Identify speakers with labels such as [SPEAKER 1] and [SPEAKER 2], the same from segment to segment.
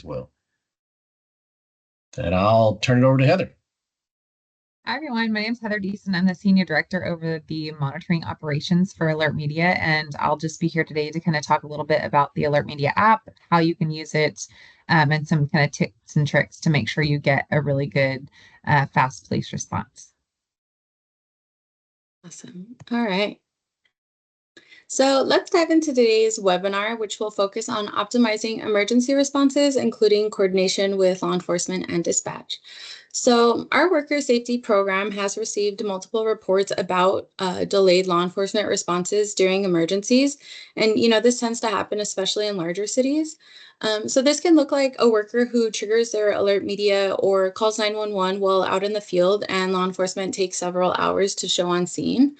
[SPEAKER 1] as well. And I'll turn it over to Heather.
[SPEAKER 2] Hi, everyone. My name is Heather Deason. I'm the Senior Director over the Monitoring Operations for Alert Media, and I'll just be here today to kind of talk a little bit about the Alert Media app, how you can use it, and some kind of tips and tricks to make sure you get a really good, fast police response.
[SPEAKER 3] Awesome. All right. So let's dive into today's webinar, which will focus on optimizing emergency responses, including coordination with law enforcement and dispatch. So our worker safety program has received multiple reports about delayed law enforcement responses during emergencies. And, this tends to happen, especially in larger cities. So this can look like a worker who triggers their alert media or calls 911 while out in the field, and law enforcement takes several hours to show on scene.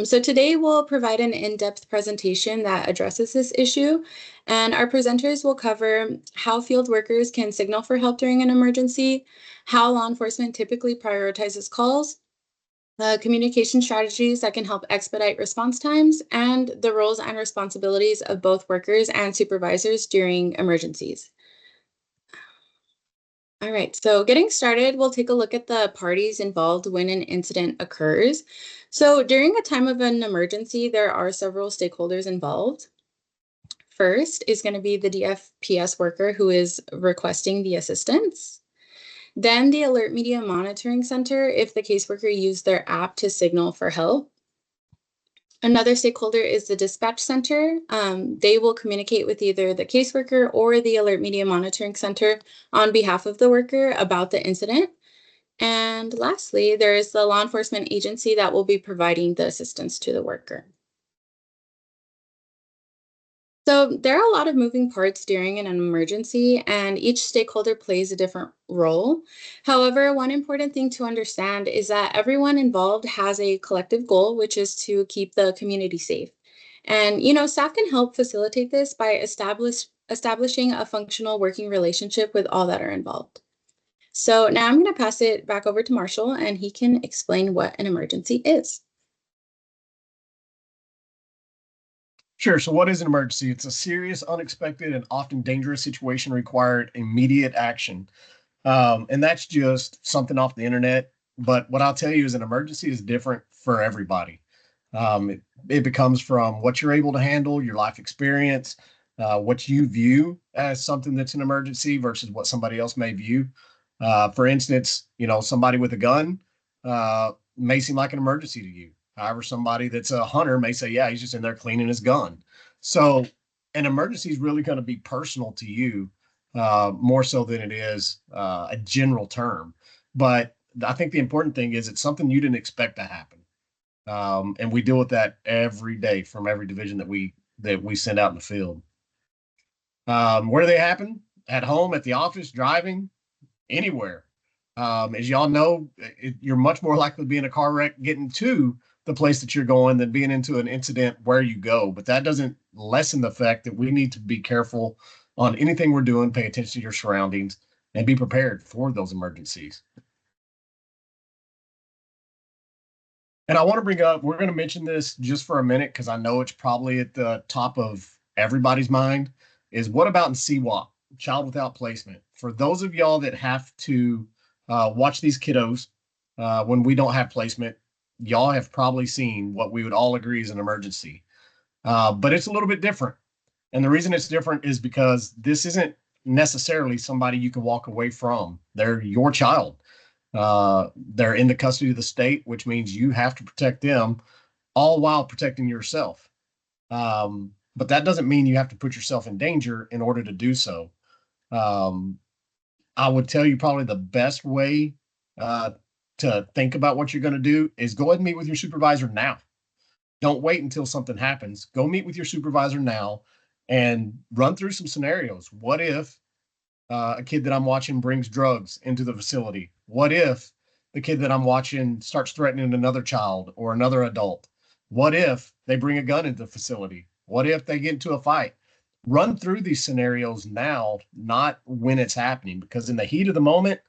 [SPEAKER 3] So today we'll provide an in-depth presentation that addresses this issue, and our presenters will cover how field workers can signal for help during an emergency, how law enforcement typically prioritizes calls, the communication strategies that can help expedite response times, and the roles and responsibilities of both workers and supervisors during emergencies. All right, so getting started, we'll take a look at the parties involved when an incident occurs. So during a time of an emergency, there are several stakeholders involved. First is going to be the DFPS worker who is requesting the assistance. Then the Alert Media Monitoring Center if the caseworker used their app to signal for help. Another stakeholder is the dispatch center. They will communicate with either the caseworker or the Alert Media Monitoring Center on behalf of the worker about the incident. And lastly, there is the law enforcement agency that will be providing the assistance to the worker. So there are a lot of moving parts during an emergency, and each stakeholder plays a different role. However, one important thing to understand is that everyone involved has a collective goal, which is to keep the community safe. And, staff can help facilitate this by establishing a functional working relationship with all that are involved. So now I'm going to pass it back over to Marshall, and he can explain what an emergency is.
[SPEAKER 1] Sure. So what is an emergency? It's a serious, unexpected, and often dangerous situation required immediate action. And that's just something off the internet. But what I'll tell you is an emergency is different for everybody. It becomes from what you're able to handle, your life experience, what you view as something that's an emergency versus what somebody else may view. For instance, somebody with a gun may seem like an emergency to you. However, somebody that's a hunter may say, yeah, he's just in there cleaning his gun. So an emergency is really going to be personal to you, more so than it is a general term. But I think the important thing is it's something you didn't expect to happen. And we deal with that every day from every division that we send out in the field. Where do they happen? At home, at the office, driving, anywhere. As y'all know, you're much more likely to be in a car wreck getting to the place that you're going than being into an incident where you go. But that doesn't lessen the fact that we need to be careful on anything we're doing, pay attention to your surroundings, and be prepared for those emergencies. And I want to bring up, we're going to mention this just for a minute because I know it's probably at the top of everybody's mind, is what about in CWAP, Child Without Placement? For those of y'all that have to watch these kiddos when we don't have placement, y'all have probably seen what we would all agree is an emergency. But it's a little bit different. And the reason it's different is because this isn't necessarily somebody you can walk away from. They're your child. They're in the custody of the state, which means you have to protect them all while protecting yourself. But that doesn't mean you have to put yourself in danger in order to do so. I would tell you probably the best way to think about what you're going to do is go ahead and meet with your supervisor now. Don't wait until something happens. Go meet with your supervisor now and run through some scenarios. What if a kid that I'm watching brings drugs into the facility? What if the kid that I'm watching starts threatening another child or another adult? What if they bring a gun into the facility? What if they get into a fight? Run through these scenarios now, not when it's happening, because in the heat of the moment,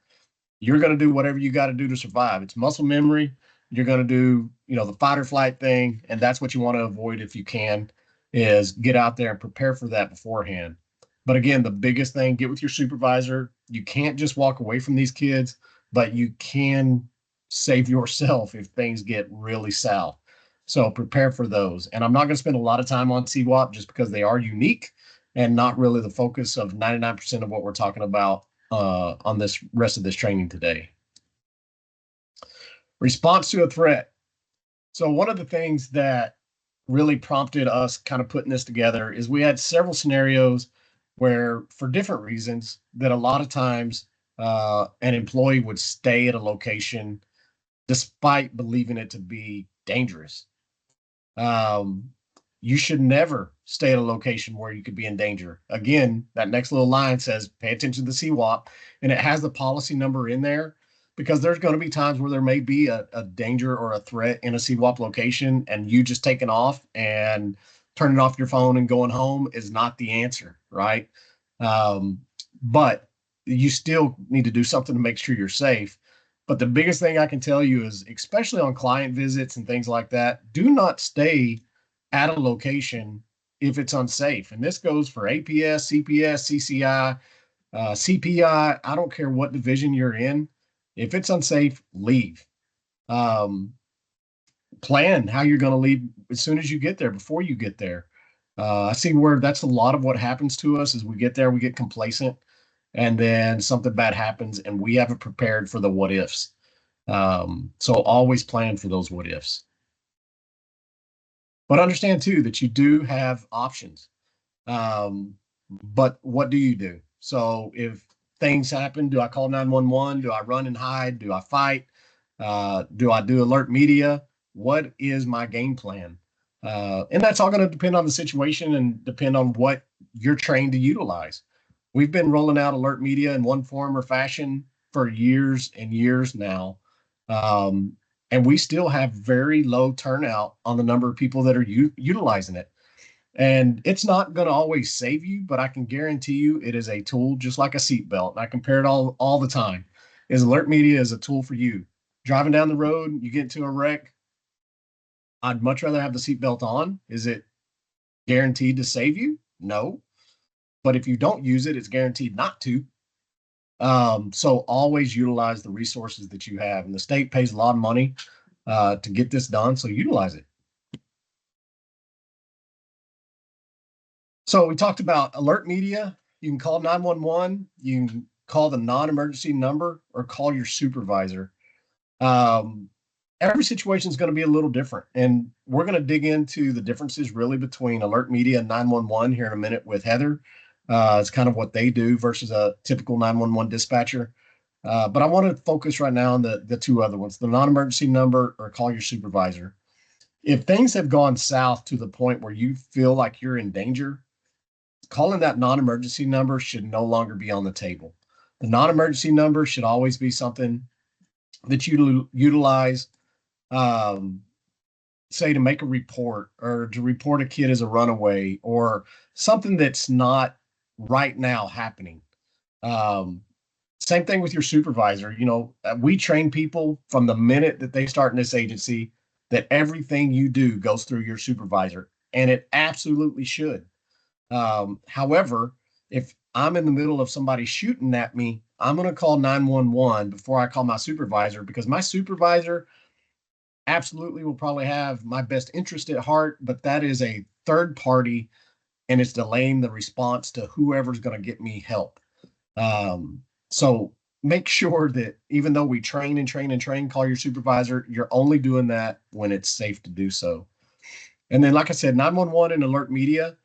[SPEAKER 1] you're going to do whatever you got to do to survive. It's muscle memory. You're going to do, the fight or flight thing. And that's what you want to avoid if you can, is get out there and prepare for that beforehand. But again, the biggest thing, get with your supervisor. You can't just walk away from these kids, but you can save yourself if things get really south. So prepare for those. And I'm not going to spend a lot of time on CWAP just because they are unique and not really the focus of 99% of what we're talking about on this rest of this training today. Response to a threat. So one of the things that really prompted us kind of putting this together is we had several scenarios where, for different reasons, that a lot of times an employee would stay at a location despite believing it to be dangerous. Um, you should never stay at a location where you could be in danger. Again, that next little line says, pay attention to the CWAP, and it has the policy number in there because there's going to be times where there may be a danger or a threat in a CWAP location, and you just taking off and turning off your phone and going home is not the answer, right? Um, but you still need to do something to make sure you're safe. But the biggest thing I can tell you is, especially on client visits and things like that, do not stay at a location if it's unsafe. And this goes for APS, CPS, CCI, CPI. I don't care what division you're in. If it's unsafe, leave. Um, Plan how you're going to leave as soon as you get there, before you get there. I see where that's a lot of what happens to us is we get there, we get complacent, and then something bad happens and we haven't prepared for the what ifs. So always plan for those what ifs. But understand too that you do have options. Um, but what do you do? So if things happen, do I call 911? Do I run and hide? Do I fight? Do I do alert media? What is my game plan? And that's all going to depend on the situation and depend on what you're trained to utilize. We've been rolling out alert media in one form or fashion for years and years now. Um, and we still have very low turnout on the number of people that are utilizing it. And it's not going to always save you, but I can guarantee you it is a tool just like a seatbelt. And I compare it all the time. Is alert media is a tool for you. Driving down the road, you get into a wreck. I'd much rather have the seatbelt on. Is it guaranteed to save you? No. But if you don't use it, it's guaranteed not to. So always utilize the resources that you have. And the state pays a lot of money to get this done. So utilize it. So we talked about alert media. You can call 911. You can call the non-emergency number or call your supervisor. Um, every situation is going to be a little different. And we're going to dig into the differences really between alert media and 911 here in a minute with Heather. It's kind of what they do versus a typical 911 dispatcher. But I want to focus right now on the two other ones, the non-emergency number or call your supervisor. If things have gone south to the point where you feel like you're in danger, calling that non-emergency number should no longer be on the table. The non-emergency number should always be something that you utilize, um, say to make a report or to report a kid as a runaway or something that's not right now happening. Um, Same thing with your supervisor. We train people from the minute that they start in this agency that everything you do goes through your supervisor, and it absolutely should. However, if I'm in the middle of somebody shooting at me, I'm going to call 911 before I call my supervisor because my supervisor absolutely will probably have my best interest at heart, but that is a third party and it's delaying the response to whoever's going to get me help. So make sure that even though we train and train and train, call your supervisor, you're only doing that when it's safe to do so. And then, like I said, 911 and alert media,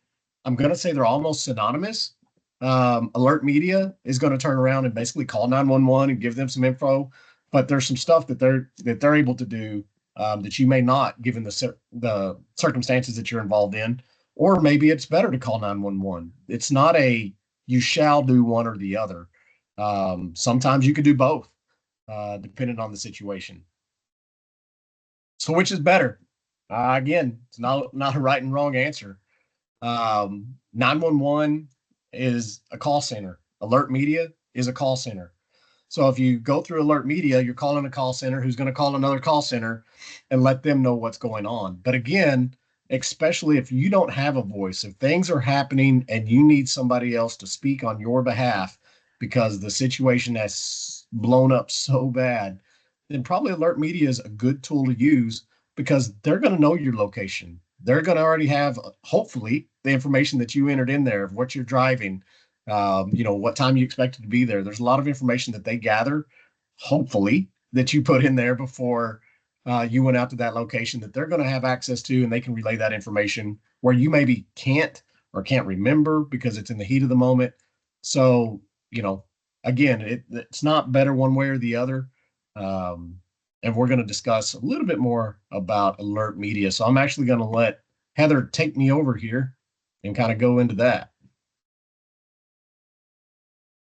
[SPEAKER 1] I'm going to say they're almost synonymous. Alert media is going to turn around and basically call 911 and give them some info, but there's some stuff that they're able to do that you may not, given the circumstances that you're involved in, or maybe it's better to call 911. It's not a you shall do one or the other. Sometimes you could do both, depending on the situation. So which is better? Again, it's not a right and wrong answer. 911 is a call center. Alert media is a call center. So if you go through alert media, you're calling a call center who's going to call another call center and let them know what's going on. But again, especially if you don't have a voice. If things are happening and you need somebody else to speak on your behalf because the situation has blown up so bad, then probably alert media is a good tool to use because they're going to know your location. They're going to already have, hopefully, the information that you entered in there of what you're driving, what time you expected to be there. There's a lot of information that they gather, hopefully, that you put in there before you went out to that location that they're going to have access to, and they can relay that information where you maybe can't or can't remember because it's in the heat of the moment. So, again, it's not better one way or the other. Um, and we're going to discuss a little bit more about alert media. So I'm actually going to let Heather take me over here and kind of go into that.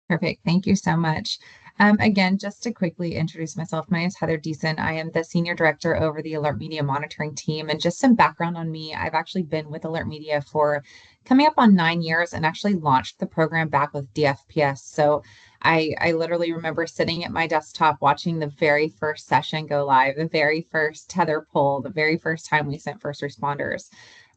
[SPEAKER 2] Perfect. Thank you so much. Again, just to quickly introduce myself, my name is Heather Deason. I am the Senior Director over the Alert Media Monitoring team. And just some background on me, I've actually been with Alert Media for coming up on 9 years and actually launched the program back with DFPS. So I literally remember sitting at my desktop watching the very first session go live, the very first tether pull, the very first time we sent first responders.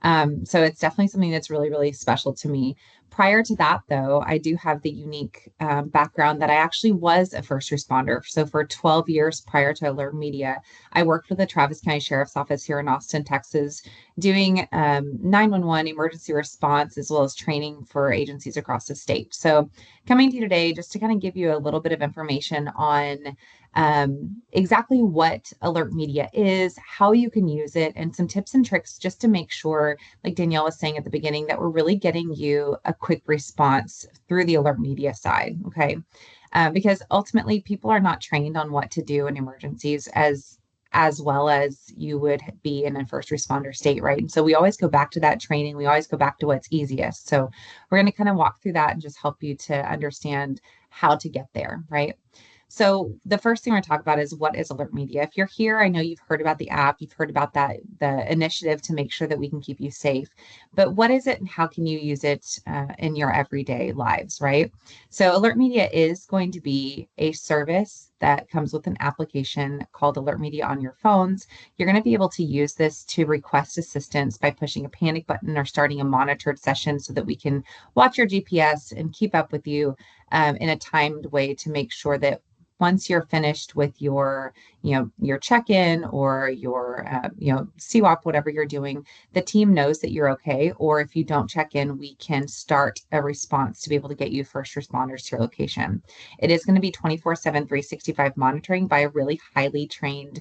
[SPEAKER 2] So it's definitely something that's really, really special to me. Prior to that, though, I do have the unique background that I actually was a first responder. So for 12 years prior to Alert Media, I worked with the Travis County Sheriff's Office here in Austin, Texas, doing 911 emergency response as well as training for agencies across the state. So coming to you today just to kind of give you a little bit of information on exactly what alert media is, how you can use it, and some tips and tricks just to make sure, like Danielle was saying at the beginning, that we're really getting you a quick response through the alert media side. Okay. Because ultimately people are not trained on what to do in emergencies as well as you would be in a first responder state, right? And so we always go back to that training. We always go back to what's easiest. So we're going to kind of walk through that and just help you to understand how to get there, right? So the first thing we're going to talk about is what is alert media. If you're here, I know you've heard about the app, you've heard about the initiative to make sure that we can keep you safe. But what is it and how can you use it in your everyday lives, right? So alert media is going to be a service that comes with an application called Alert Media on your phones. You're going to be able to use this to request assistance by pushing a panic button or starting a monitored session so that we can watch your GPS and keep up with you in a timed way to make sure that once you're finished with your check-in or your CWAP, whatever you're doing, the team knows that you're okay. Or if you don't check in, we can start a response to be able to get you first responders to your location. It is going to be 24/7, 365 monitoring by a really highly trained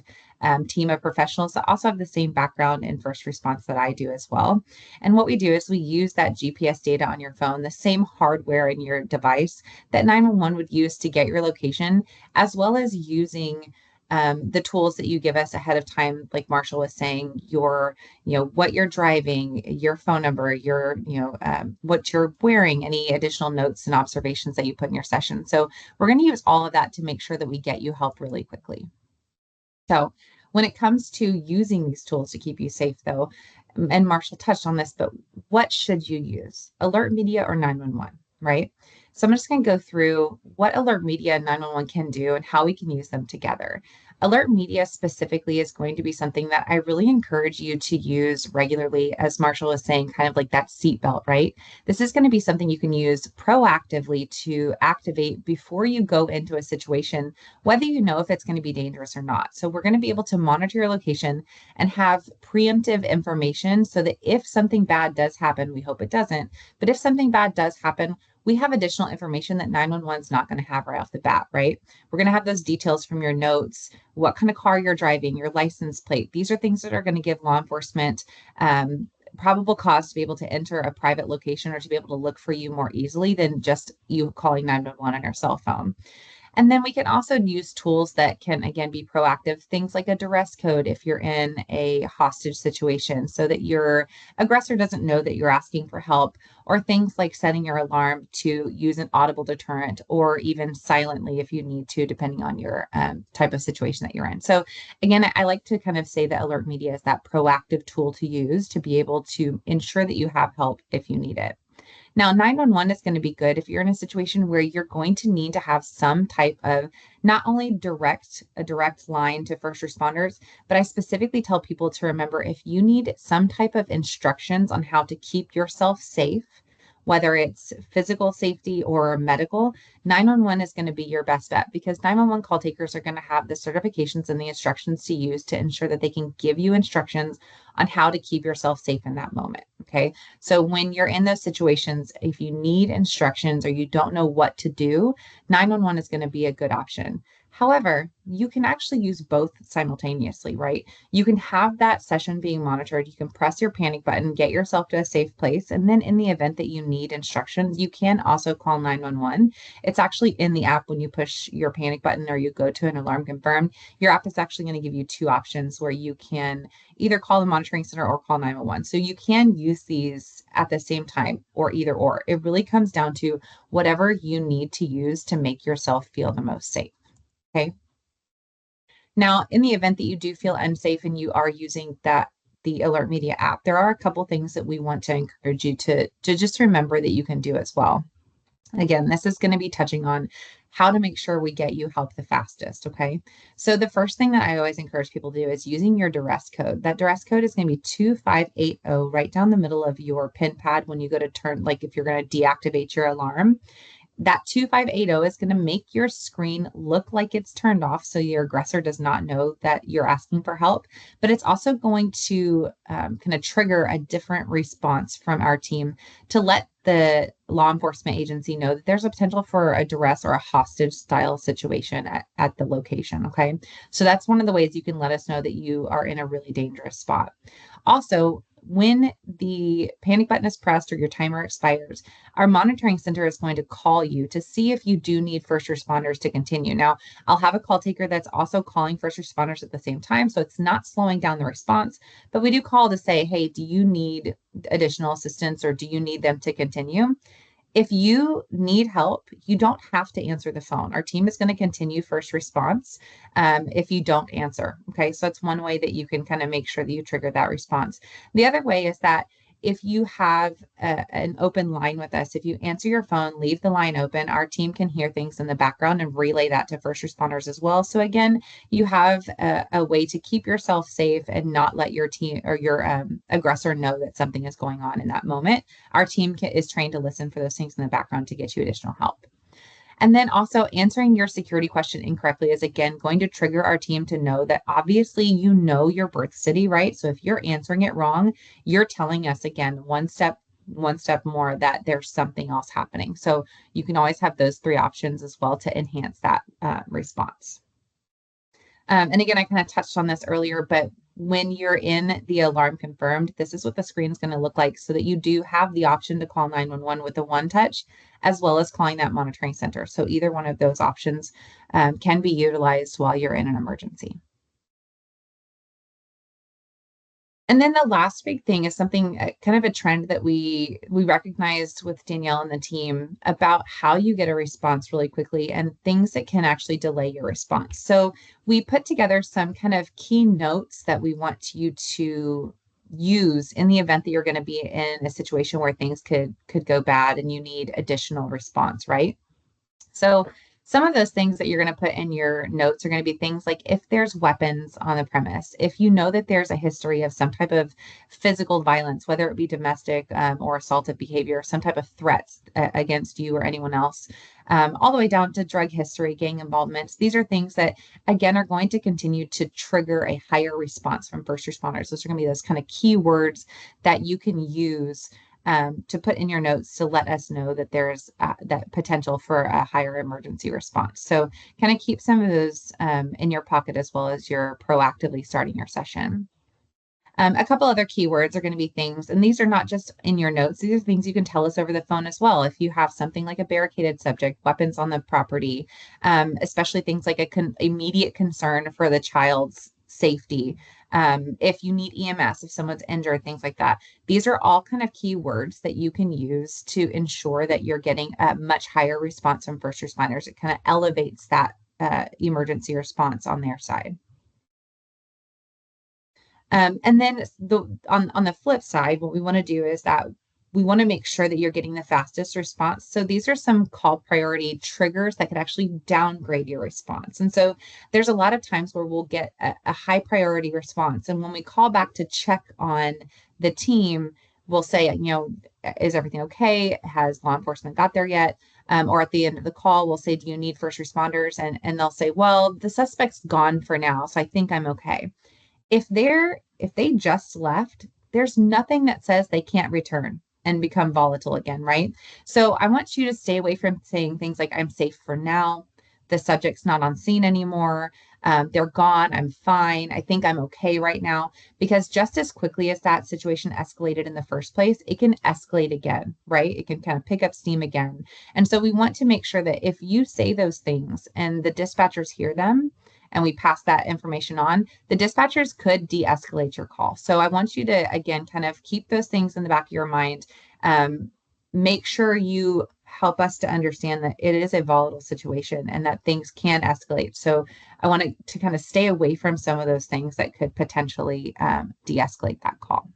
[SPEAKER 2] team of professionals that also have the same background in first response that I do as well. And what we do is we use that GPS data on your phone, the same hardware in your device that 911 would use to get your location, as well as using the tools that you give us ahead of time, like Marshall was saying, what you're driving, your phone number, what you're wearing, any additional notes and observations that you put in your session. So we're going to use all of that to make sure that we get you help really quickly. So when it comes to using these tools to keep you safe, though, and Marshall touched on this, but what should you use? Alert media or 911, right? So I'm just going to go through what alert media and 911 can do and how we can use them together. Alert media specifically is going to be something that I really encourage you to use regularly, as Marshall was saying, kind of like that seatbelt, right? This is going to be something you can use proactively to activate before you go into a situation, whether you know if it's going to be dangerous or not. So we're going to be able to monitor your location and have preemptive information so that if something bad does happen, we hope it doesn't, but if something bad does happen, we have additional information that 911 is not going to have right off the bat, right? We're going to have those details from your notes, what kind of car you're driving, your license plate. These are things that are going to give law enforcement probable cause to be able to enter a private location or to be able to look for you more easily than just you calling 911 on your cell phone. And then we can also use tools that can, again, be proactive, things like a duress code if you're in a hostage situation so that your aggressor doesn't know that you're asking for help, or things like setting your alarm to use an audible deterrent or even silently if you need to, depending on your type of situation that you're in. So again, I like to kind of say that alert media is that proactive tool to use to be able to ensure that you have help if you need it. Now, 911 is going to be good if you're in a situation where you're going to need to have some type of not only a direct line to first responders, but I specifically tell people to remember if you need some type of instructions on how to keep yourself safe, whether it's physical safety or medical, 911 is going to be your best bet because 911 call takers are going to have the certifications and the instructions to use to ensure that they can give you instructions on how to keep yourself safe in that moment. Okay. So when you're in those situations, if you need instructions or you don't know what to do, 911 is going to be a good option. However, you can actually use both simultaneously, right? You can have that session being monitored. You can press your panic button, get yourself to a safe place. And then in the event that you need instructions, you can also call 911. It's actually in the app when you push your panic button or you go to an alarm confirmed. Your app is actually going to give you two options where you can either call the monitoring center or call 911. So you can use these at the same time or either or. It really comes down to whatever you need to use to make yourself feel the most safe. Okay. Now, in the event that you do feel unsafe and you are using the Alert Media app, there are a couple things that we want to encourage you to just remember that you can do as well. Again, this is going to be touching on how to make sure we get you help the fastest. Okay. So the first thing that I always encourage people to do is using your duress code. That duress code is going to be 2580 right down the middle of your pin pad when you go to turn, like if you're going to deactivate your alarm. That 2580 is going to make your screen look like it's turned off so your aggressor does not know that you're asking for help, but it's also going to kind of trigger a different response from our team to let the law enforcement agency know that there's a potential for a duress or a hostage style situation at the location. Okay. So that's one of the ways you can let us know that you are in a really dangerous spot. Also, when the panic button is pressed or your timer expires, our monitoring center is going to call you to see if you do need first responders to continue. Now, I'll have a call taker that's also calling first responders at the same time, so it's not slowing down the response, but we do call to say, hey, do you need additional assistance or do you need them to continue? If you need help, you don't have to answer the phone. Our team is going to continue first response if you don't answer. Okay, so that's one way that you can kind of make sure that you trigger that response. The other way is that if you have an open line with us, if you answer your phone, leave the line open, our team can hear things in the background and relay that to first responders as well. So again, you have a way to keep yourself safe and not let your team or your aggressor know that something is going on in that moment. Our team is trained to listen for those things in the background to get you additional help. And then also answering your security question incorrectly is again going to trigger our team to know that obviously you know your birth city, right? So if you're answering it wrong, you're telling us again one step more that there's something else happening. So you can always have those three options as well to enhance that response. And again, I kind of touched on this earlier, but when you're in the alarm confirmed, this is what the screen is going to look like so that you do have the option to call 911 with the one touch, as well as calling that monitoring center. So either one of those options can be utilized while you're in an emergency. And then the last big thing is something kind of a trend that we recognized with Danielle and the team about how you get a response really quickly and things that can actually delay your response. So we put together some kind of key notes that we want you to use in the event that you're going to be in a situation where things could go bad and you need additional response, right? So some of those things that you're going to put in your notes are going to be things like if there's weapons on the premise, if you know that there's a history of some type of physical violence, whether it be domestic or assaultive behavior, some type of threats against you or anyone else, all the way down to drug history, gang involvement. These are things that, again, are going to continue to trigger a higher response from first responders. Those are going to be those kind of keywords that you can use to put in your notes to let us know that there's that potential for a higher emergency response. So kind of keep some of those in your pocket as well as you're proactively starting your session. A couple other keywords are going to be things, and these are not just in your notes. These are things you can tell us over the phone as well. If you have something like a barricaded subject, weapons on the property, especially things like immediate concern for the child's safety. If you need EMS, if someone's injured, things like that. These are all kind of keywords that you can use to ensure that you're getting a much higher response from first responders. It kind of elevates that emergency response on their side. And then on the flip side, what we want to do is that we want to make sure that you're getting the fastest response. So these are some call priority triggers that could actually downgrade your response. And so there's a lot of times where we'll get a high priority response. And when we call back to check on the team, we'll say, is everything okay? Has law enforcement got there yet? Or at the end of the call, we'll say, do you need first responders? And they'll say, well, the suspect's gone for now, so I think I'm okay. If they just left, there's nothing that says they can't return and become volatile again, right? So I want you to stay away from saying things like, I'm safe for now, the subject's not on scene anymore, they're gone, I'm fine, I think I'm okay right now, because just as quickly as that situation escalated in the first place, it can escalate again, right? It can kind of pick up steam again. And so we want to make sure that if you say those things and the dispatchers hear them, and we pass that information on, the dispatchers could de-escalate your call. So I want you to, again, kind of keep those things in the back of your mind. Make sure you help us to understand that it is a volatile situation and that things can escalate. So I want to kind of stay away from some of those things that could potentially de-escalate that call.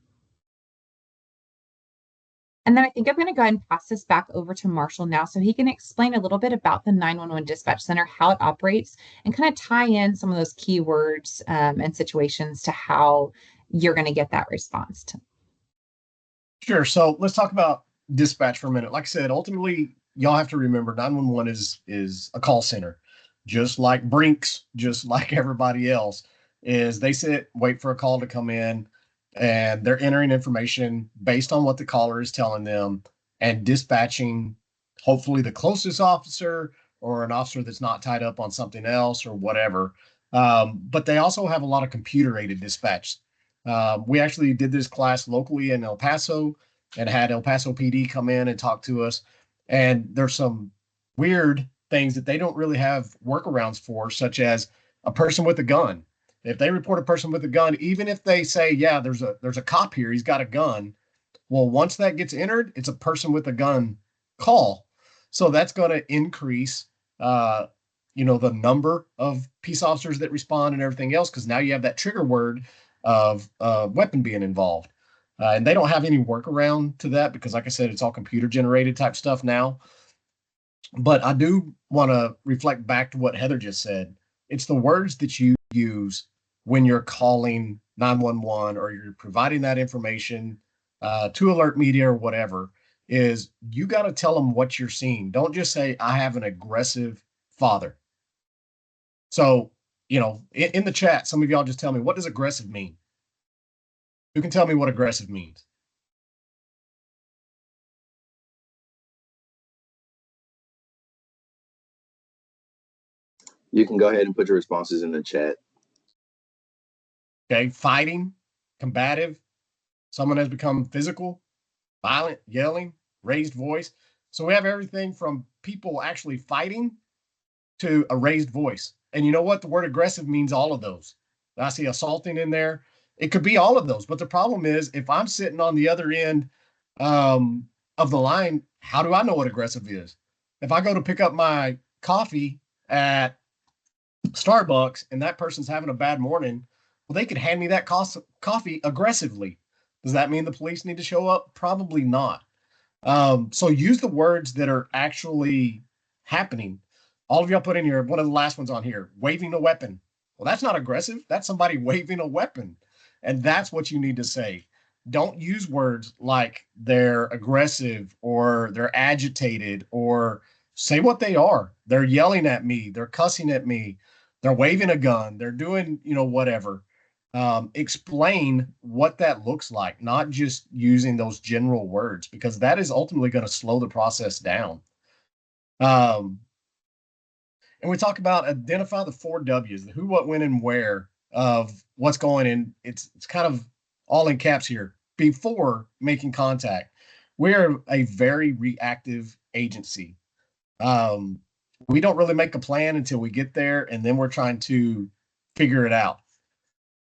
[SPEAKER 2] And then I think I'm going to go ahead and pass this back over to Marshall now so he can explain a little bit about the 911 Dispatch Center, how it operates, and kind of tie in some of those keywords and situations to how you're going to get that response.
[SPEAKER 1] Sure. So let's talk about dispatch for a minute. Like I said, ultimately, y'all have to remember 911 is a call center, just like Brinks, just like everybody else. Is they sit, wait for a call to come in, and they're entering information based on what the caller is telling them and dispatching hopefully the closest officer or an officer that's not tied up on something else or whatever. But they also have a lot of computer aided dispatch. We actually did this class locally in El Paso and had El Paso PD come in and talk to us. And there's some weird things that they don't really have workarounds for, such as a person with a gun. If they report a person with a gun, even if they say, yeah, there's a cop here, he's got a gun. Well, once that gets entered, it's a person with a gun call. So that's going to increase, the number of peace officers that respond and everything else, because now you have that trigger word of weapon being involved. And they don't have any workaround to that because, like I said, it's all computer generated type stuff now. But I do want to reflect back to what Heather just said. It's the words that you use when you're calling 911 or you're providing that information to alert media or whatever, is you got to tell them what you're seeing. Don't just say, I have an aggressive father. So, in the chat, some of y'all just tell me, what does aggressive mean? Who can tell me what aggressive means?
[SPEAKER 4] You can go ahead and put your responses in the chat.
[SPEAKER 1] Okay, fighting, combative, someone has become physical, violent, yelling, raised voice. So we have everything from people actually fighting to a raised voice. And you know what? The word aggressive means all of those. I see assaulting in there. It could be all of those. But the problem is, if I'm sitting on the other end of the line, how do I know what aggressive is? If I go to pick up my coffee at Starbucks and that person's having a bad morning, well, they could hand me that coffee aggressively. Does that mean the police need to show up? Probably not. So use the words that are actually happening. All of y'all put in here, one of the last ones on here, waving a weapon. Well, that's not aggressive. That's somebody waving a weapon. And that's what you need to say. Don't use words like they're aggressive or they're agitated, or say what they are. They're yelling at me. They're cussing at me. They're waving a gun. They're doing, whatever. Explain what that looks like, not just using those general words, because that is ultimately going to slow the process down. And we talk about identify the 4 W's, the who, what, when, and where of what's going in. It's kind of all in caps here. Before making contact, we're a very reactive agency. We don't really make a plan until we get there, and then we're trying to figure it out.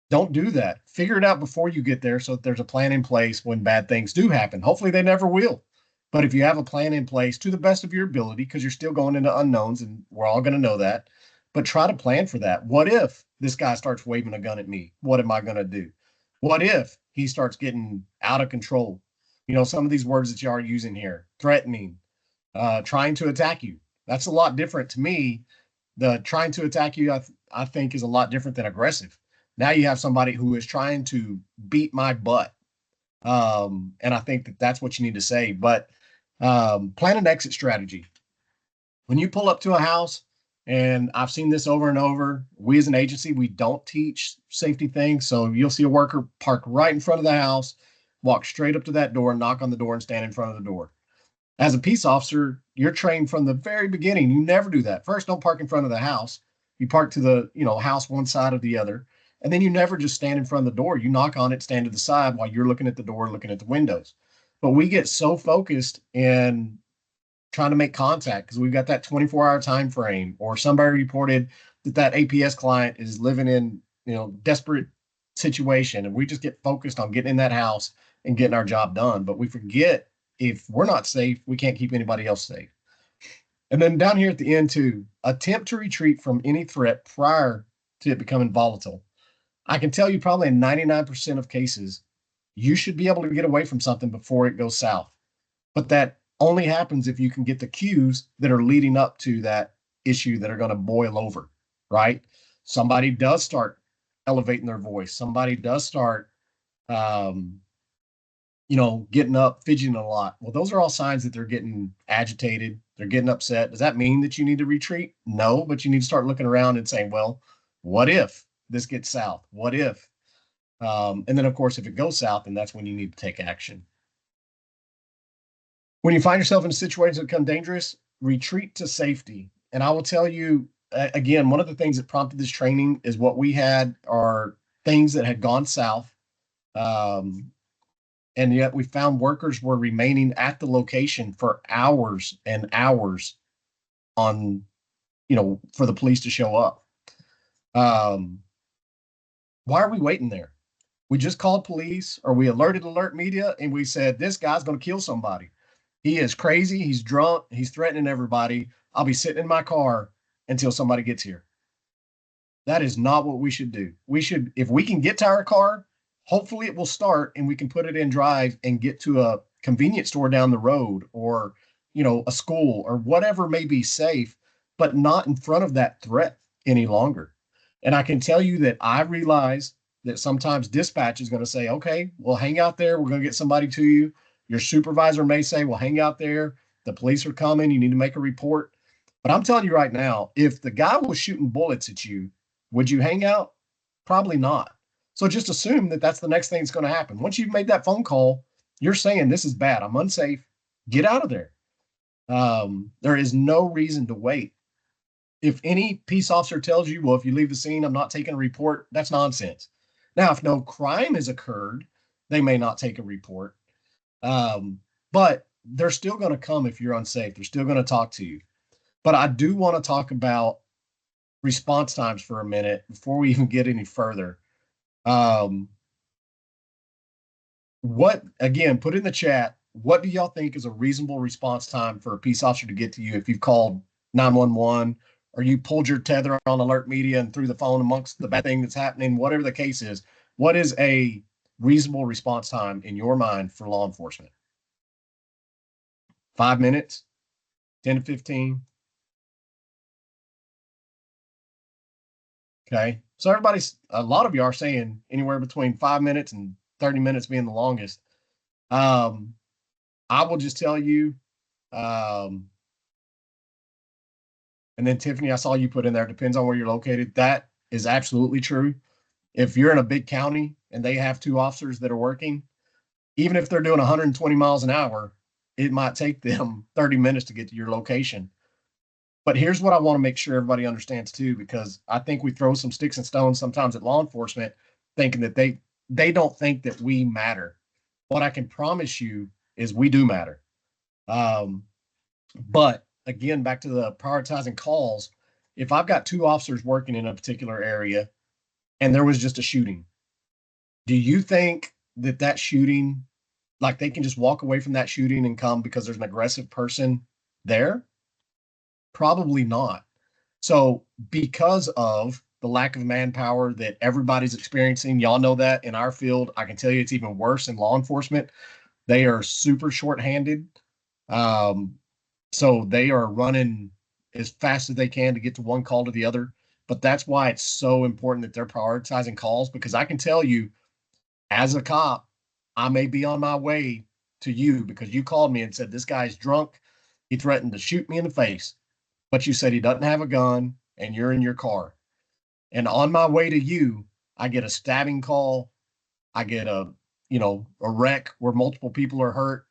[SPEAKER 1] Don't do that. Figure it out before you get there so that there's a plan in place when bad things do happen. Hopefully they never will. But if you have a plan in place to the best of your ability, because you're still going into unknowns and we're all going to know that, but try to plan for that. What if this guy starts waving a gun at me? What am I going to do? What if he starts getting out of control? some of these words that you are using here, threatening, trying to attack you. That's a lot different to me. The trying to attack you, I think, is a lot different than aggressive. Now you have somebody who is trying to beat my butt. And I think that that's what you need to say. But plan an exit strategy. When you pull up to a house, and I've seen this over and over, we as an agency, we don't teach safety things. So you'll see a worker park right in front of the house, walk straight up to that door, knock on the door, and stand in front of the door. As a peace officer, you're trained from the very beginning. You never do that. First, don't park in front of the house. You park to the, house one side or the other. And then you never just stand in front of the door. You knock on it, stand to the side while you're looking at the door, looking at the windows. But we get so focused in trying to make contact because we've got that 24-hour time frame, or somebody reported that APS client is living in, desperate situation, and we just get focused on getting in that house and getting our job done. But we forget, if we're not safe, we can't keep anybody else safe. And then down here at the end too, attempt to retreat from any threat prior to it becoming volatile. I can tell you probably in 99% of cases, you should be able to get away from something before it goes south. But that only happens if you can get the cues that are leading up to that issue that are going to boil over, right? Somebody does start elevating their voice. Somebody does start, getting up, fidgeting a lot. Well, those are all signs that they're getting agitated. They're getting upset. Does that mean that you need to retreat? No, but you need to start looking around and saying, well, what if this gets south? What if? And then, of course, if it goes south, then that's when you need to take action. When you find yourself in a situation that becomes dangerous, retreat to safety. And I will tell you, again, one of the things that prompted this training is what we had are things that had gone south. And yet we found workers were remaining at the location for hours and hours on, for the police to show up. Why are we waiting there? We just called police, or we alerted alert media, and we said, this guy's going to kill somebody. He is crazy. He's drunk. He's threatening everybody. I'll be sitting in my car until somebody gets here. That is not what we should do. We should, if we can get to our car, hopefully it will start and we can put it in drive and get to a convenience store down the road, or, a school or whatever may be safe, but not in front of that threat any longer. And I can tell you that I realize that sometimes dispatch is going to say, okay, well, hang out there. We're going to get somebody to you. Your supervisor may say, well, hang out there. The police are coming. You need to make a report. But I'm telling you right now, if the guy was shooting bullets at you, would you hang out? Probably not. So just assume that that's the next thing that's going to happen. Once you've made that phone call, you're saying, this is bad. I'm unsafe. Get out of there. There is no reason to wait. If any peace officer tells you, well, if you leave the scene, I'm not taking a report, that's nonsense. Now, if no crime has occurred, they may not take a report. But they're still going to come if you're unsafe. They're still going to talk to you. But I do want to talk about response times for a minute before we even get any further. What, again, put in the chat, what do y'all think is a reasonable response time for a peace officer to get to you if you've called 911 or you pulled your tether on alert media and threw the phone amongst the bad thing that's happening, whatever the case is? What is a reasonable response time in your mind for law enforcement? 5 minutes, 10 to 15. Okay. So a lot of you are saying anywhere between 5 minutes and 30 minutes being the longest. I will just tell you, and then Tiffany, I saw you put in there, depends on where you're located. That is absolutely true. If you're in a big county and they have 2 officers that are working, even if they're doing 120 miles an hour, it might take them 30 minutes to get to your location. But here's what I want to make sure everybody understands too, because I think we throw some sticks and stones sometimes at law enforcement, thinking that they don't think that we matter. What I can promise you is we do matter. But again, back to the prioritizing calls, if I've got 2 officers working in a particular area and there was just a shooting, do you think that shooting, like they can just walk away from that shooting and come because there's an aggressive person there? Probably not. So because of the lack of manpower that everybody's experiencing, y'all know that in our field, I can tell you it's even worse in law enforcement. They are super short-handed. Um, so they are running as fast as they can to get to one call to the other. But that's why it's so important that they're prioritizing calls, because I can tell you, as a cop, I may be on my way to you because you called me and said, this guy's drunk. He threatened to shoot me in the face, but you said he doesn't have a gun and you're in your car. And on my way to you, I get a stabbing call. I get a wreck where multiple people are hurt.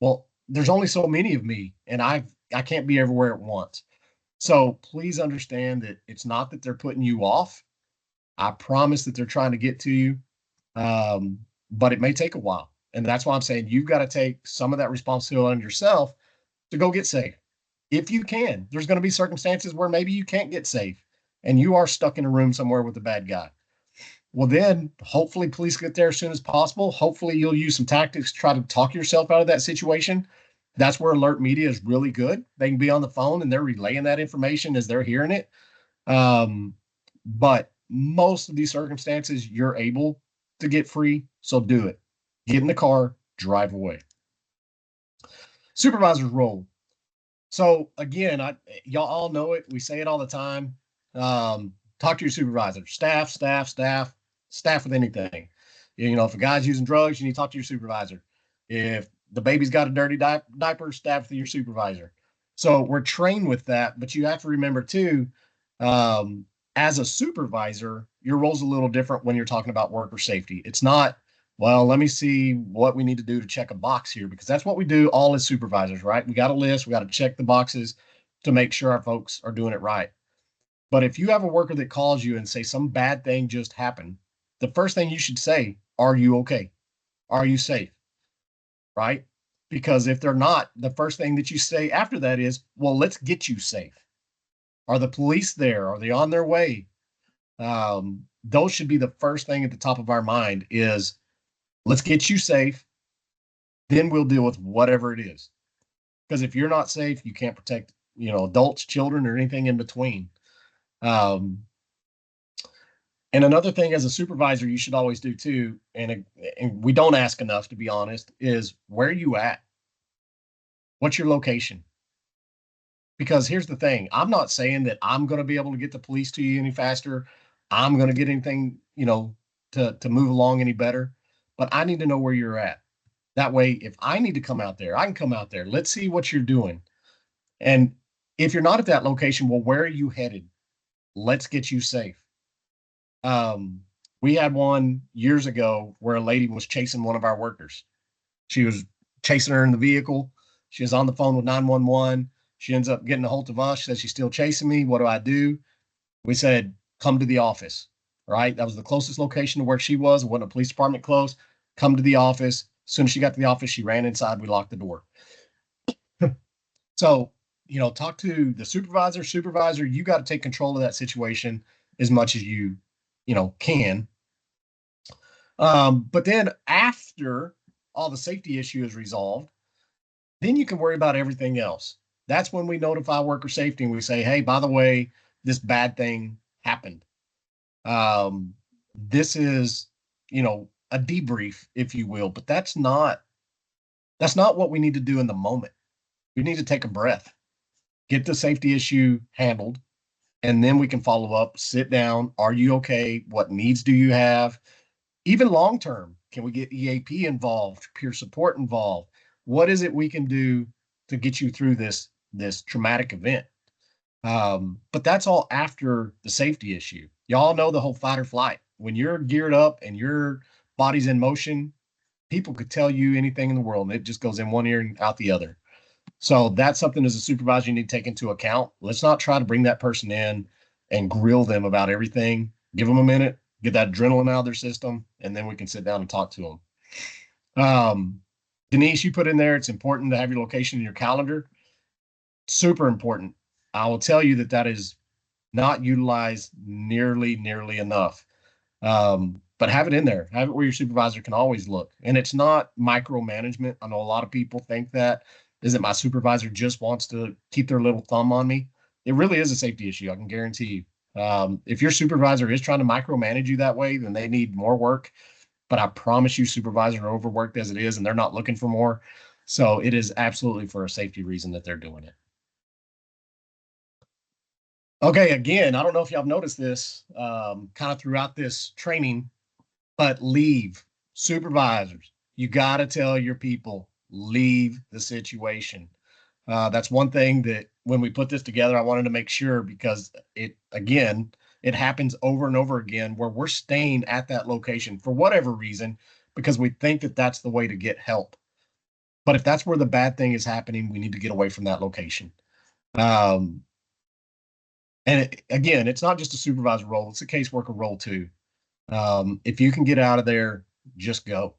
[SPEAKER 1] Well, there's only so many of me, and I can't be everywhere at once. So please understand that it's not that they're putting you off. I promise that they're trying to get to you, um, but it may take a while. And that's why I'm saying you've got to take some of that responsibility on yourself to go get safe. If you can, there's going to be circumstances where maybe you can't get safe and you are stuck in a room somewhere with a bad guy. Well, then hopefully police get there as soon as possible. Hopefully you'll use some tactics to try to talk yourself out of that situation. That's where alert media is really good. They can be on the phone and they're relaying that information as they're hearing it. But most of these circumstances, you're able to get free. So do it. Get in the car, drive away. Supervisor's role. So again, y'all all know it. We say it all the time. Talk to your supervisor, staff with anything. If a guy's using drugs, you need to talk to your supervisor. If the baby's got a dirty diaper, staff with your supervisor. So we're trained with that, but you have to remember too, as a supervisor, your role's a little different when you're talking about worker safety. It's not, well, let me see what we need to do to check a box here, because that's what we do all as supervisors, right? We got a list, we got to check the boxes to make sure our folks are doing it right. But if you have a worker that calls you and say some bad thing just happened, the first thing you should say, are you okay? Are you safe? Right? Because if they're not, the first thing that you say after that is, well, let's get you safe. Are the police there? Are they on their way? Those should be the first thing at the top of our mind is, let's get you safe. Then we'll deal with whatever it is. Because if you're not safe, you can't protect, adults, children, or anything in between. Um, and another thing as a supervisor, you should always do too, and we don't ask enough, to be honest, is where are you at? What's your location? Because here's the thing, I'm not saying that I'm going to be able to get the police to you any faster. I'm going to get anything, to move along any better, but I need to know where you're at. That way, if I need to come out there, I can come out there. Let's see what you're doing. And if you're not at that location, well, where are you headed? Let's get you safe. We had one years ago where a lady was chasing one of our workers. She was chasing her in the vehicle. She was on the phone with 911. She ends up getting a hold of us. She says, she's still chasing me. What do I do? We said, come to the office, right? That was the closest location to where she was. It wasn't a police department close. Come to the office. As soon as she got to the office, she ran inside. We locked the door. So, talk to the supervisor. Supervisor, you got to take control of that situation as much as you can. But then after all the safety issue is resolved, then you can worry about everything else. That's when we notify worker safety and we say, hey, by the way, this bad thing happened. This is, a debrief, if you will, but that's not what we need to do in the moment. We need to take a breath, get the safety issue handled, and then we can follow up, sit down. Are you okay? What needs do you have? Even long term, can we get EAP involved, peer support involved? What is it we can do to get you through this traumatic event? But that's all after the safety issue. Y'all know the whole fight or flight. When you're geared up and your body's in motion, people could tell you anything in the world, and it just goes in one ear and out the other. So that's something as a supervisor you need to take into account. Let's not try to bring that person in and grill them about everything. Give them a minute, get that adrenaline out of their system, and then we can sit down and talk to them. Denise, you put in there, it's important to have your location in your calendar. Super important. I will tell you that is not utilized nearly enough. But have it in there. Have it where your supervisor can always look. And it's not micromanagement. I know a lot of people think that is it my supervisor just wants to keep their little thumb on me. It really is a safety issue. I can guarantee you. If your supervisor is trying to micromanage you that way, then they need more work. but I promise you supervisors are overworked as it is, and they're not looking for more. So it is absolutely for a safety reason that they're doing it. Okay, again, I don't know if y'all have noticed this kind of throughout this training, but leave. Supervisors, you got to tell your people, leave the situation. That's one thing that when we put this together, I wanted to make sure because it happens over and over again where we're staying at that location for whatever reason because we think that that's the way to get help. But if that's where the bad thing is happening, we need to get away from that location. Um, again, it's not just a supervisor role, it's a caseworker role too. If you can get out of there, just go.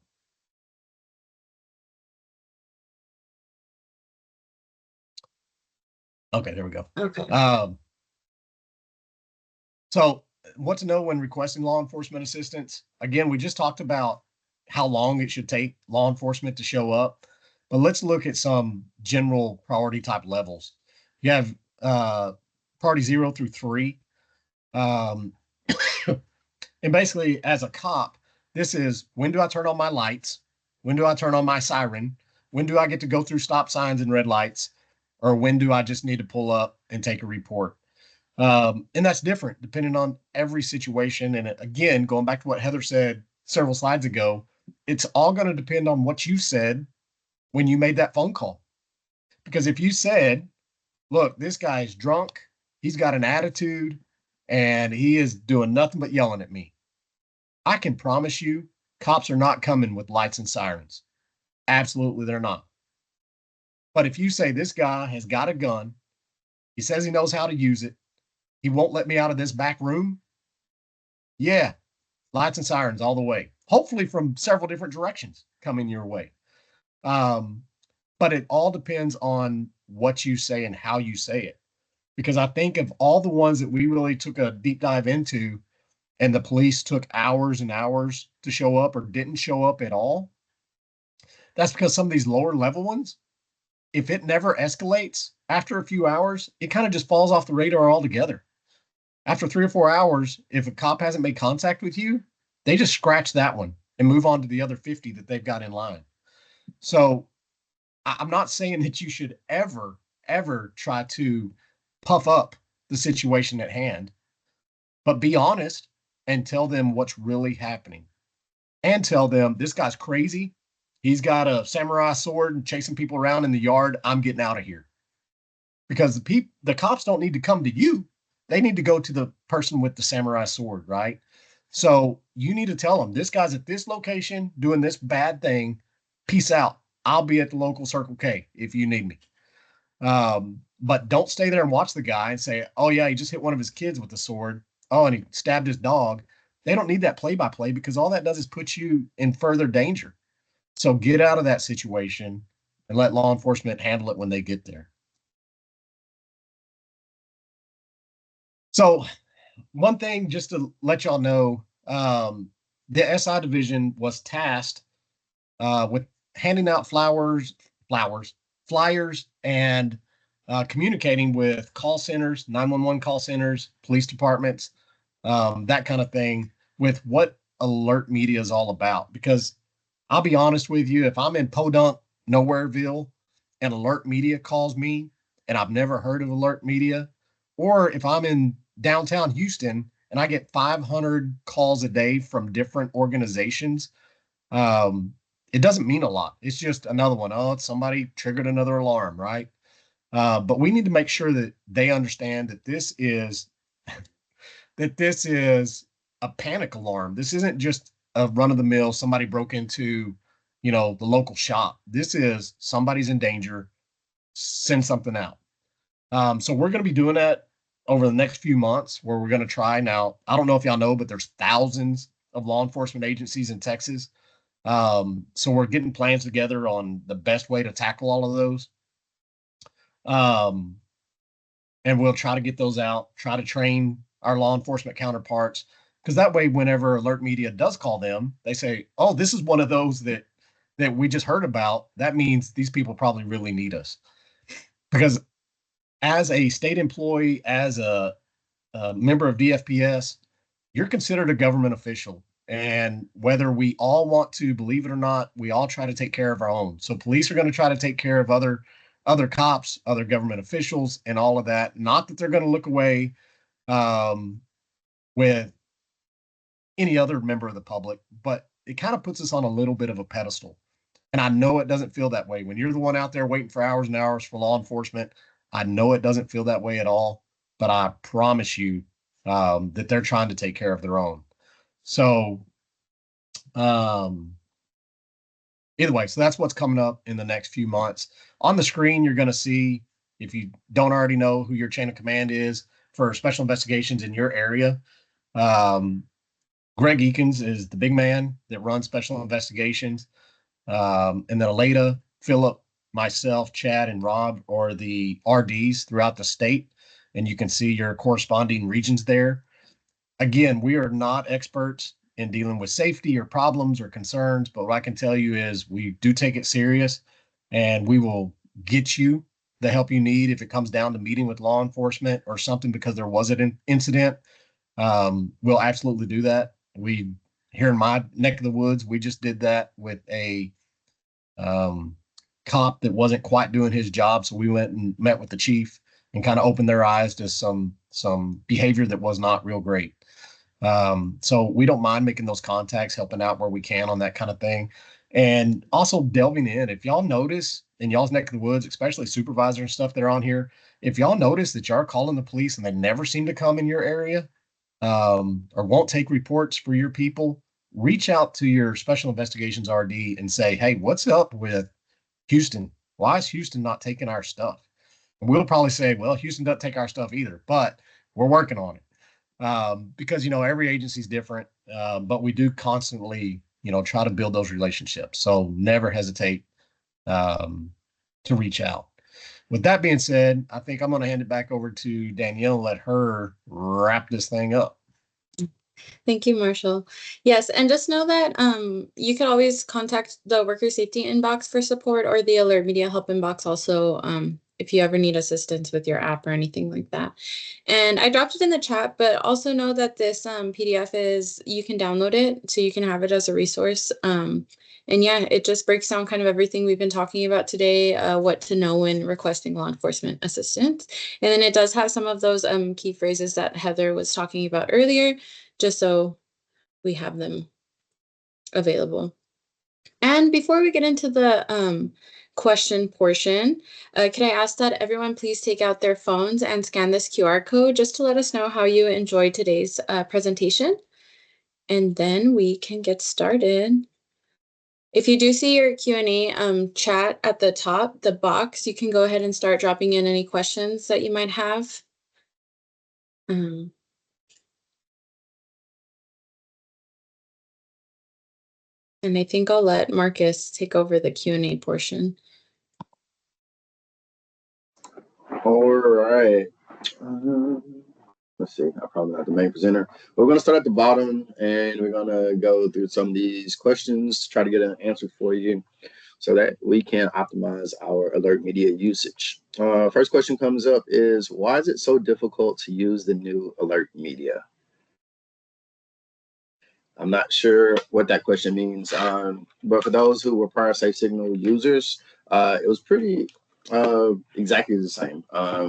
[SPEAKER 1] Okay, there we go.
[SPEAKER 3] Okay.
[SPEAKER 1] So what to know when requesting law enforcement assistance? Again, we just talked about how long it should take law enforcement to show up, but let's look at some general priority type levels. You have priority 0 through 3. Um, and basically, as a cop, this is when do I turn on my lights? When do I turn on my siren? When do I get to go through stop signs and red lights? Or when do I just need to pull up and take a report? And that's different depending on every situation. And again, going back to what Heather said several slides ago, it's all going to depend on what you said when you made that phone call. Because if you said, look, this guy's drunk, he's got an attitude, and he is doing nothing but yelling at me, I can promise you cops are not coming with lights and sirens. Absolutely, they're not. But if you say this guy has got a gun, he says he knows how to use it, he won't let me out of this back room, yeah, lights and sirens all the way. Hopefully from several different directions coming your way. Um, but it all depends on what you say and how you say it. Because I think of all the ones that we really took a deep dive into and the police took hours and hours to show up or didn't show up at all, that's because some of these lower level ones, if it never escalates after a few hours, it kind of just falls off the radar altogether. After 3 or 4 hours, if a cop hasn't made contact with you, they just scratch that one and move on to the other 50 that they've got in line. So I'm not saying that you should ever try to puff up the situation at hand, but be honest and tell them what's really happening and tell them this guy's crazy. He's got a samurai sword and chasing people around in the yard. I'm getting out of here because the cops don't need to come to you. They need to go to the person with the samurai sword, right? So you need to tell them this guy's at this location doing this bad thing. Peace out. I'll be at the local Circle K if you need me. But don't stay there and watch the guy and say, oh, yeah, he just hit one of his kids with a sword. Oh, and he stabbed his dog. They don't need that play by play because all that does is put you in further danger. So get out of that situation and let law enforcement handle it when they get there. So one thing just to let y'all know, the SI division was tasked with handing out flyers, and communicating with call centers, 911 call centers, police departments, that kind of thing, with what alert media is all about. Because I'll be honest with you, if I'm in Podunk, Nowhereville, and alert media calls me, and I've never heard of alert media, or if I'm in downtown Houston and I get 500 calls a day from different organizations, um, it doesn't mean a lot. It's just another one. Oh, it's somebody triggered another alarm, right? But we need to make sure that they understand that this is a panic alarm. This isn't just a run of the mill. Somebody broke into, the local shop. This is somebody's in danger. Send something out. So we're going to be doing that over the next few months where we're going to try. Now, I don't know if y'all know, but there's thousands of law enforcement agencies in Texas. So we're getting plans together on the best way to tackle all of those. Um, and we'll try to get those out, try to train our law enforcement counterparts, because that way, whenever alert media does call them, they say, oh, this is one of those that we just heard about. That means these people probably really need us. Because as a state employee, as a member of DFPS, you're considered a government official. And whether we all want to believe it or not, we all try to take care of our own. So police are going to try to take care of other cops, other government officials, and all of that. Not that they're going to look away um, with any other member of the public, but it kind of puts us on a little bit of a pedestal. And I know it doesn't feel that way when you're the one out there waiting for hours and hours for law enforcement. I know it doesn't feel that way at all, but I promise you that they're trying to take care of their own. So, um, either way, so that's what's coming up in the next few months. On the screen, you're going to see, if you don't already know who your chain of command is for special investigations in your area. Um, Greg Eakins is the big man that runs special investigations. And then Aleda, Philip, myself, Chad, and Rob are the RDs throughout the state. And you can see your corresponding regions there. Again, we are not experts in dealing with safety or problems or concerns, but what I can tell you is we do take it serious and we will get you the help you need if it comes down to meeting with law enforcement or something because there was an incident. We'll absolutely do that. We here in my neck of the woods, we just did that with a um, cop that wasn't quite doing his job. So we went and met with the chief and kind of opened their eyes to some behavior that was not real great. So we don't mind making those contacts, helping out where we can on that kind of thing. And also delving in. If y'all notice in y'all's neck of the woods, especially supervisor and stuff that are on here, if y'all notice that y'all are calling the police and they never seem to come in your area, or won't take reports for your people, reach out to your special investigations RD and say, hey, what's up with Houston? Why is Houston not taking our stuff? And we'll probably say, well, Houston doesn't take our stuff either, but we're working on it. Because, every agency is different, but we do constantly, try to build those relationships. So never hesitate to reach out. With that being said, I think I'm going to hand it back over to Danielle and let her wrap this thing up.
[SPEAKER 3] Thank you, Marshall. Yes, and just know that you can always contact the worker safety inbox for support or the alert media help inbox also if you ever need assistance with your app or anything like that. And I dropped it in the chat, but also know that this PDF you can download it so you can have it as a resource. And yeah, it just breaks down kind of everything we've been talking about today, what to know when requesting law enforcement assistance. And then it does have some of those key phrases that Heather was talking about earlier, just so we have them available. And before we get into the question portion, can I ask that everyone please take out their phones and scan this QR code just to let us know how you enjoyed today's presentation. And then we can get started. If you do see your Q&A chat at the top, the box, you can go ahead and start dropping in any questions that you might have. And I think I'll let Marcus take over the Q&A portion.
[SPEAKER 4] All right. Let's see. I'm probably not the main presenter. We're going to start at the bottom and we're going to go through some of these questions to try to get an answer for you so that we can optimize our alert media usage. First question comes up is, why is it so difficult to use the new alert media? I'm not sure what that question means, but for those who were prior Safe Signal users, it was pretty exactly the same.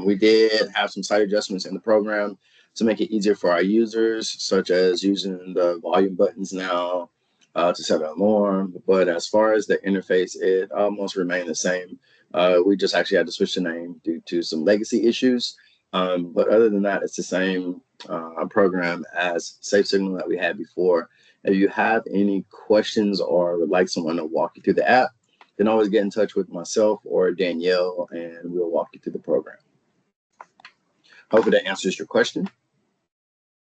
[SPEAKER 4] We did have some slight adjustments in the program to make it easier for our users, such as using the volume buttons now to set an alarm. But as far as the interface, it almost remained the same. We just actually had to switch the name due to some legacy issues. But other than that, it's the same program as Safe Signal that we had before. If you have any questions or would like someone to walk you through the app, then always get in touch with myself or Danielle and we'll walk you through the program. Hopefully that answers your question.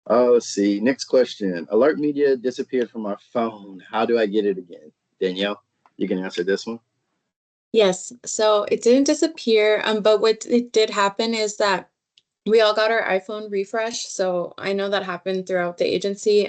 [SPEAKER 4] Let's see. Next question. Alert media disappeared from my phone. How do I get it again? Danielle, you can answer this one.
[SPEAKER 3] Yes, so it didn't disappear, but what it did happen is that We all got our iPhone refresh, so I know that happened throughout the agency.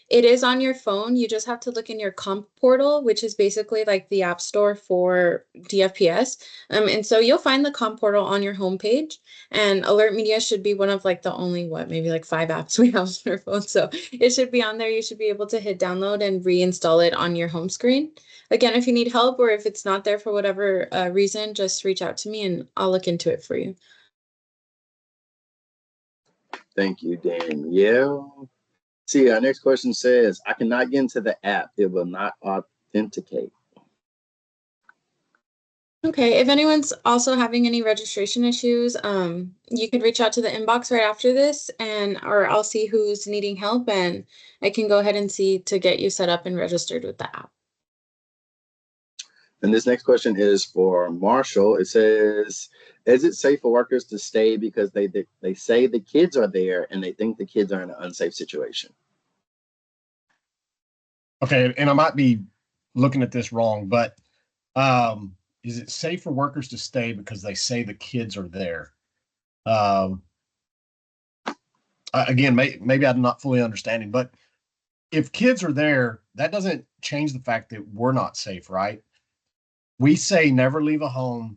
[SPEAKER 3] It is on your phone. You just have to look in your comp portal, which is basically like the app store for DFPS. And so you'll find the comp portal on your homepage, and Alert Media should be one of like the only maybe like 5 apps we have on our phone. So it should be on there. You should be able to hit download and reinstall it on your home screen. Again, if you need help or if it's not there for whatever reason, just reach out to me and I'll look into it for you.
[SPEAKER 4] Thank you, Danielle. See, our next question says, I cannot get into the app. It will not authenticate.
[SPEAKER 3] Okay, if anyone's also having any registration issues, you could reach out to the inbox right after this or I'll see who's needing help and I can go ahead and see to get you set up and registered with the app.
[SPEAKER 4] And this next question is for Marshall. It says, is it safe for workers to stay because they say the kids are there and they think the kids are in an unsafe situation?
[SPEAKER 1] Okay, and I might be looking at this wrong, but is it safe for workers to stay because they say the kids are there? Again, maybe I'm not fully understanding, but if kids are there, that doesn't change the fact that we're not safe, right? We say never leave a home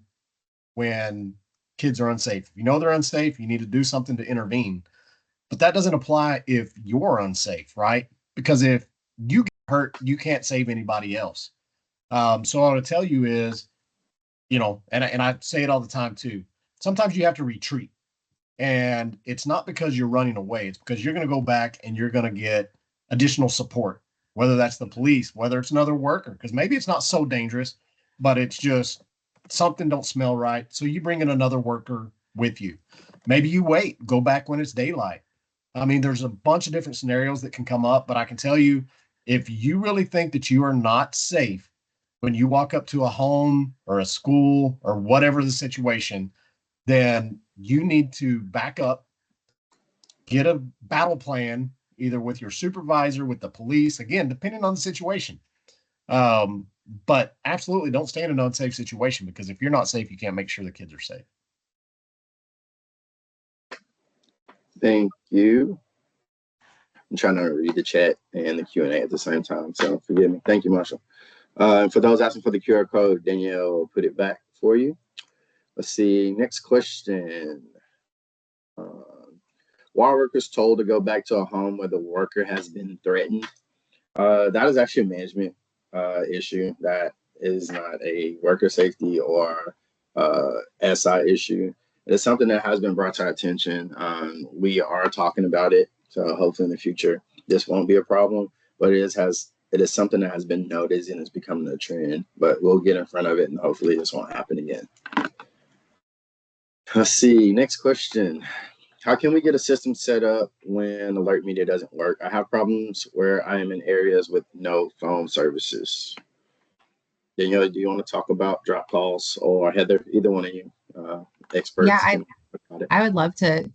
[SPEAKER 1] when kids are unsafe. If you know they're unsafe, you need to do something to intervene. But that doesn't apply if you're unsafe, right? Because if you get hurt, you can't save anybody else. So what I want to tell you is, and I say it all the time too. Sometimes you have to retreat, and it's not because you're running away. It's because you're going to go back and you're going to get additional support, whether that's the police, whether it's another worker, because maybe it's not so dangerous, but it's just something don't smell right. So you bring in another worker with you. Maybe you wait, go back when it's daylight. I mean, there's a bunch of different scenarios that can come up, but I can tell you, if you really think that you are not safe when you walk up to a home or a school or whatever the situation, then you need to back up, get a battle plan, either with your supervisor, with the police, again, depending on the situation. But absolutely don't stay in an unsafe situation, because if you're not safe, you can't make sure the kids are safe.
[SPEAKER 4] Thank you. I'm trying to read the chat and the Q&A at the same time, so forgive me. Thank you, Marshall. For those asking for the QR code, Danielle will put it back for you. Let's see. Next question. Why are workers told to go back to a home where the worker has been threatened? That is actually a management issue. That is not a worker safety or SI issue. It's something that has been brought to our attention. We are talking about it, so hopefully in the future this won't be a problem. But it is something that has been noticed and it's becoming a trend. But we'll get in front of it and hopefully this won't happen again. Let's see. Next question. How can we get a system set up when Alert Media doesn't work? I have problems where I am in areas with no phone services. Danielle, do you want to talk about drop calls, or Heather, either one of you experts?
[SPEAKER 2] Yeah, I would love to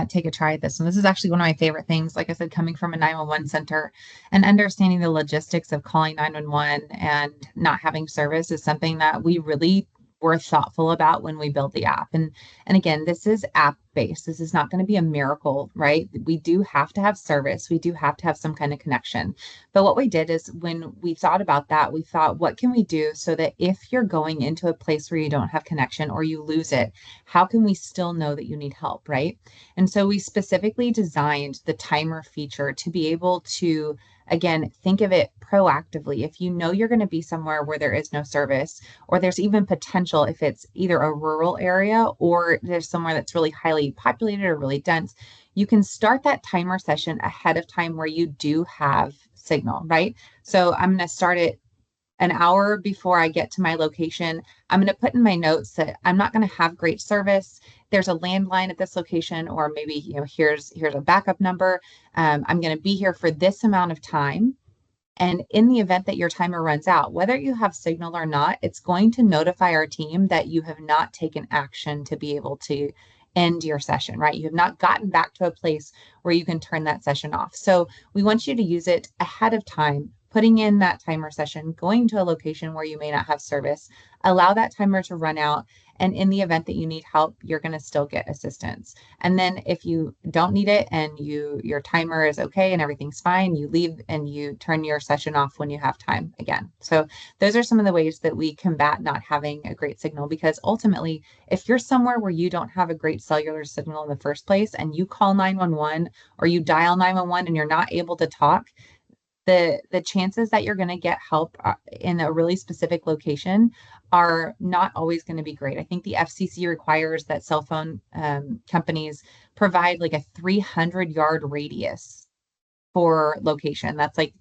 [SPEAKER 2] take a try at this. And this is actually one of my favorite things. Like I said, coming from a 911 center and understanding the logistics of calling 911 and not having service is something that we really were thoughtful about when we built the app. And again, this is app based. This is not going to be a miracle, right? We do have to have service. We do have to have some kind of connection. But what we did is, when we thought about that, we thought, what can we do so that if you're going into a place where you don't have connection or you lose it, how can we still know that you need help, right? And so we specifically designed the timer feature to be able to, again, think of it proactively. If you know you're going to be somewhere where there is no service, or there's even potential if it's either a rural area or there's somewhere that's really highly populated or really dense, you can start that timer session ahead of time where you do have signal, right? So I'm going to start it an hour before I get to my location. I'm going to put in my notes that I'm not going to have great service. There's a landline at this location, or maybe, here's a backup number. I'm going to be here for this amount of time. And in the event that your timer runs out, whether you have signal or not, it's going to notify our team that you have not taken action to be able to end your session, right? You have not gotten back to a place where you can turn that session off. So we want you to use it ahead of time, putting in that timer session, going to a location where you may not have service, allow that timer to run out, And in the event that you need help, you're going to still get assistance. And then if you don't need it and your timer is okay and everything's fine, you leave and you turn your session off when you have time again. So those are some of the ways that we combat not having a great signal, because ultimately, if you're somewhere where you don't have a great cellular signal in the first place and you call 911 or you dial 911 and you're not able to talk, the chances that you're going to get help in a really specific location are not always going to be great. I think the FCC requires that cell phone companies provide like a 300-yard radius for location. That's like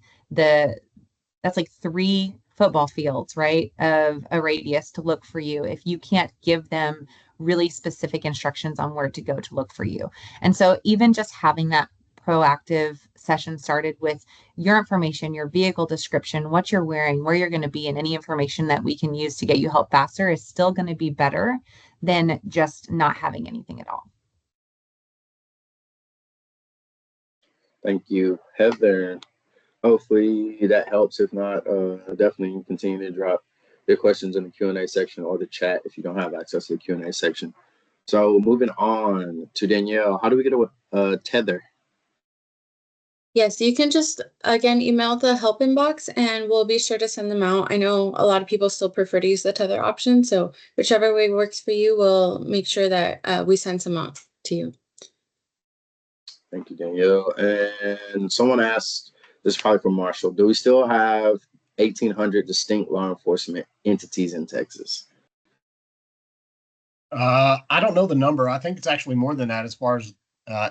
[SPEAKER 2] 3 football fields, right, of a radius to look for you if you can't give them really specific instructions on where to go to look for you. And so even just having that proactive session started with your information, your vehicle description, what you're wearing, where you're going to be, and any information that we can use to get you help faster is still going to be better than just not having anything at all.
[SPEAKER 4] Thank you, Heather. Hopefully that helps. If not, definitely continue to drop your questions in the Q&A section or the chat if you don't have access to the Q&A section. So moving on to Danielle, how do we get a tether?
[SPEAKER 3] Yes, you can just, again, email the help inbox and we'll be sure to send them out. I know a lot of people still prefer to use the tether option, so whichever way works for you, we'll make sure that we send some out to you.
[SPEAKER 4] Thank you, Danielle. And someone asked, this is probably from Marshall, do we still have 1,800 distinct law enforcement entities in Texas?
[SPEAKER 1] I don't know the number. I think it's actually more than that as far as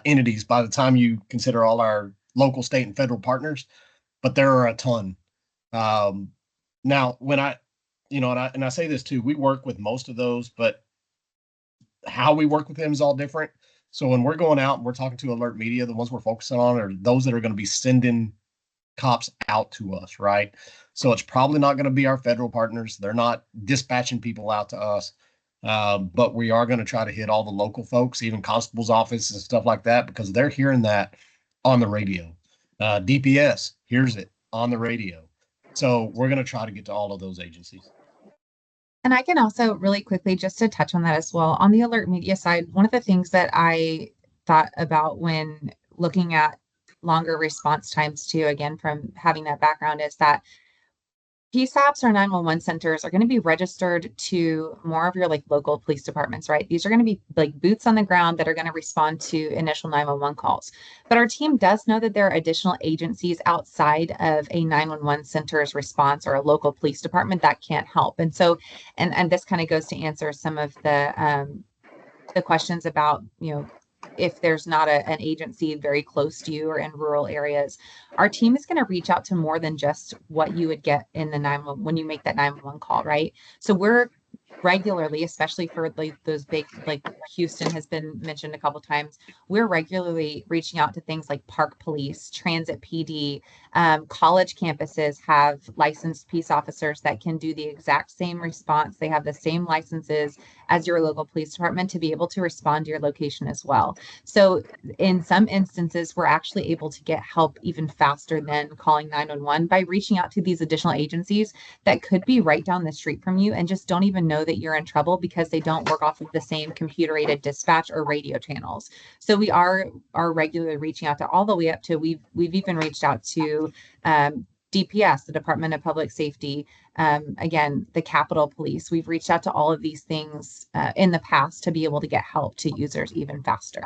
[SPEAKER 1] entities by the time you consider all our local, state, and federal partners. But there are a ton. Now, when and I say this too, we work with most of those, but how we work with them is all different. So when we're going out and we're talking to alert media, the ones we're focusing on are those that are going to be sending cops out to us, right? So it's probably not going to be our federal partners. They're not dispatching people out to us. But we are going to try to hit all the local folks, even constable's office and stuff like that, because they're hearing that on the radio. DPS hears it on the radio. So we're going to try to get to all of those agencies.
[SPEAKER 2] And I can also really quickly, just to touch on that as well, on the alert media side, one of the things that I thought about when looking at longer response times too, again, from having that background, is that PSAPs or 911 centers are going to be registered to more of your like local police departments, right? These are going to be like boots on the ground that are going to respond to initial 911 calls. But our team does know that there are additional agencies outside of a 911 center's response or a local police department that can't help. And so, and this kind of goes to answer some of the questions about, if there's not an agency very close to you or in rural areas, our team is going to reach out to more than just what you would get in the 911 when you make that 911 call, right? So we're regularly, especially for like those big, like Houston has been mentioned a couple of times, we're regularly reaching out to things like park police, transit PD, college campuses have licensed peace officers that can do the exact same response. They have the same licenses as your local police department to be able to respond to your location as well. So in some instances, we're actually able to get help even faster than calling 911 by reaching out to these additional agencies that could be right down the street from you and just don't even know that you're in trouble because they don't work off of the same computer aided dispatch or radio channels. So we are regularly reaching out to all the way up to we've even reached out to DPS, the Department of Public Safety, again, the Capitol Police. We've reached out to all of these things in the past to be able to get help to users even faster.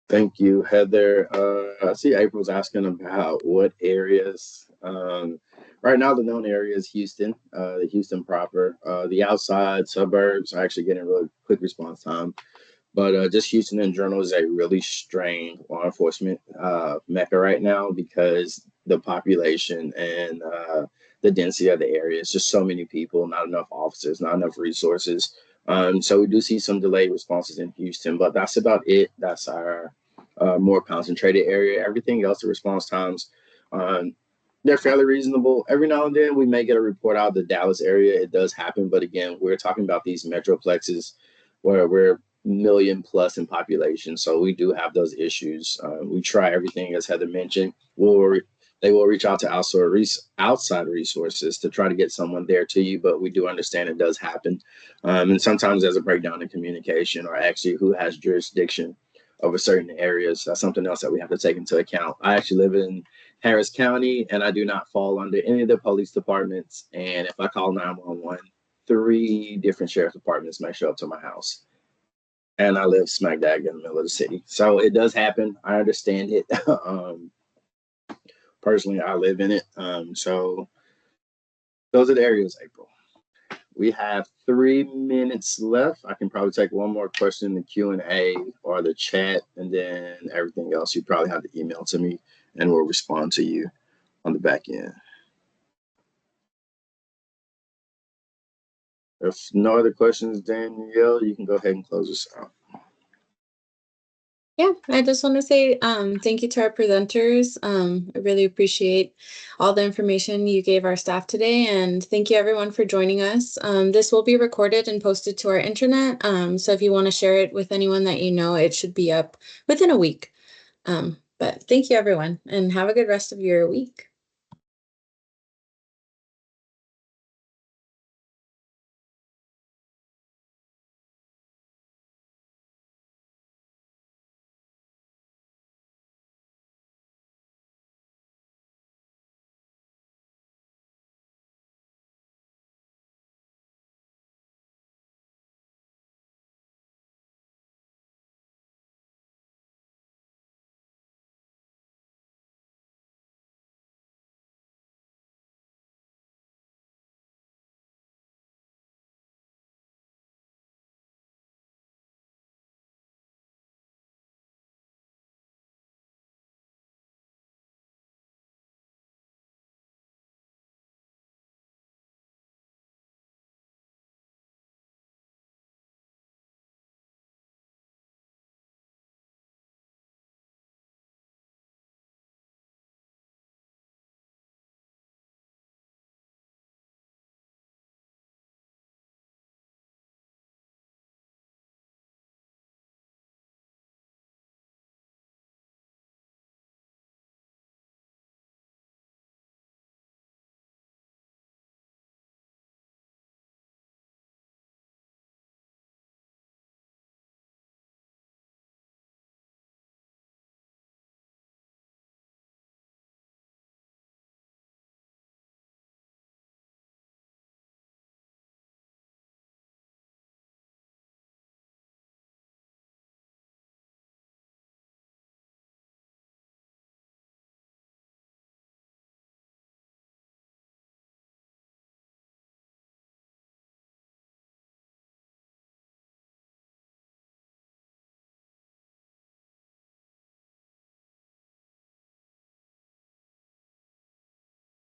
[SPEAKER 4] Thank you, Heather. I see April's asking about what areas. Right now, the known area is Houston, the Houston proper. The outside suburbs are actually getting really quick response time. But just Houston in general is a really strained law enforcement mecca right now because the population and the density of the area. It's just so many people, not enough officers, not enough resources. So we do see some delayed responses in Houston, but that's about it. That's our more concentrated area. Everything else, the response times, they're fairly reasonable. Every now and then we may get a report out of the Dallas area. It does happen. But again, we're talking about these metroplexes where we're million plus in population. So we do have those issues. We try everything, as Heather mentioned. We'll They will reach out to outside resources to try to get someone there to you, but we do understand it does happen. And sometimes there's a breakdown in communication or actually who has jurisdiction over certain areas. That's something else that we have to take into account. I actually live in Harris County and I do not fall under any of the police departments. And if I call 911, 3 different sheriff departments may show up to my house. And I live smack dab in the middle of the city. So it does happen. I understand it. Personally, I live in it. So those are the areas, April. We have 3 minutes left. I can probably take one more question in the Q&A or the chat, and then everything else you probably have to email to me, and we'll respond to you on the back end. If no other questions, Danielle, you can go ahead and close us out.
[SPEAKER 3] Yeah, I just want to say thank you to our presenters. I really appreciate all the information you gave our staff today, and thank you everyone for joining us. This will be recorded and posted to our internet, so if you want to share it with anyone that you know, it should be up within a week. But thank you everyone, and have a good rest of your week.